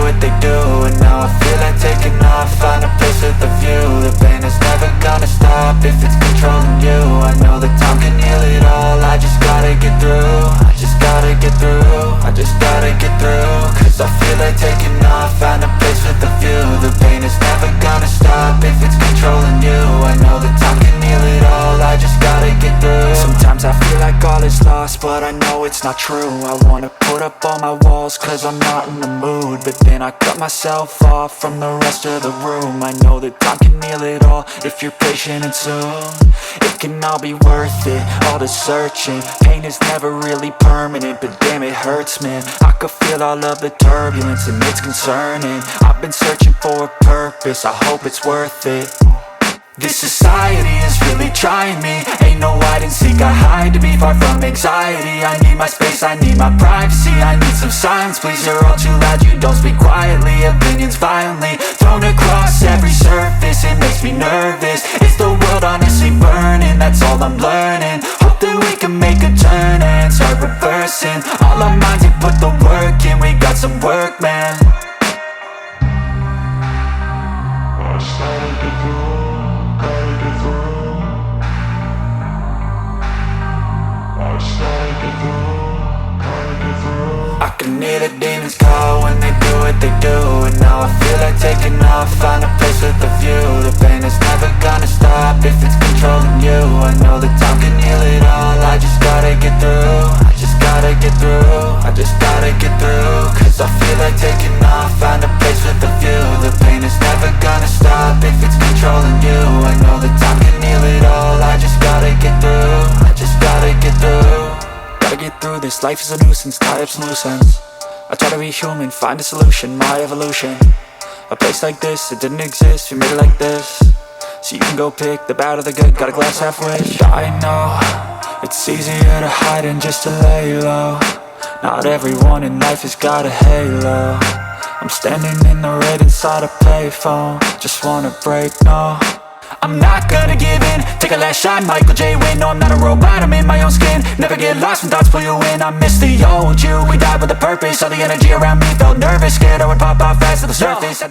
what they do. And now I feel like taking off, find a place with a view. The pain is never gonna stop if it's controlling you. I know that time can heal it all, I just gotta get through. I just gotta get through, I just gotta get through. Cause I feel like taking off, find a place with a view. The pain is never gonna stop if it's controlling you. I know that time can heal it all, I just gotta get through. Sometimes I feel like all is lost, but I know it's not true. I wanna put up all my walls cause I'm not in the mood, but then I cut myself off from the rest of the room. I know that time can heal it all if you're patient and soon it can all be worth it, all the searching. Pain is never really permanent, but damn it hurts, man. I could feel all of the turbulence and it's concerning. I've been searching for a purpose, I hope it's worth it. This society is really trying me. Ain't no hide and seek, I hide to be far from anxiety. I need my space, I need my privacy. I need some silence, please, you're all too loud. You don't speak quietly, opinions violently thrown across every surface. It makes me nervous, is the world honestly burning? That's all I'm learning. Hope that we can make a turn and start reversing all our minds and put the work in. We got some work, man. I started to do. I can hear the demons call when they do what they do. And now I feel like taking off, find a place with a view. The pain is never gonna stop if it's controlling you. I know that time can heal it all, I just gotta get through. I just gotta get through, I just gotta get through. Cause I feel like taking off, find a place with a view. The pain is never gonna stop if it's controlling you. I know that time can heal it all, I just gotta get through. I just gotta get through. Gotta get through this, life is a nuisance, tied up some loose ends. I try to be human, find a solution, my evolution. A place like this, it didn't exist, we made it like this. So you can go pick the bad or the good, got a glass half wish. I know, it's easier to hide than just to lay low. Not everyone in life has got a halo. I'm standing in the red inside a payphone, just wanna break, no. I'm not gonna give in, take a last shot, Michael J. Win. No, I'm not a robot, I'm in my own skin. Never get lost when thoughts pull you in. I miss the old you, we died with a purpose. All the energy around me felt nervous, scared I would pop out fast to the surface.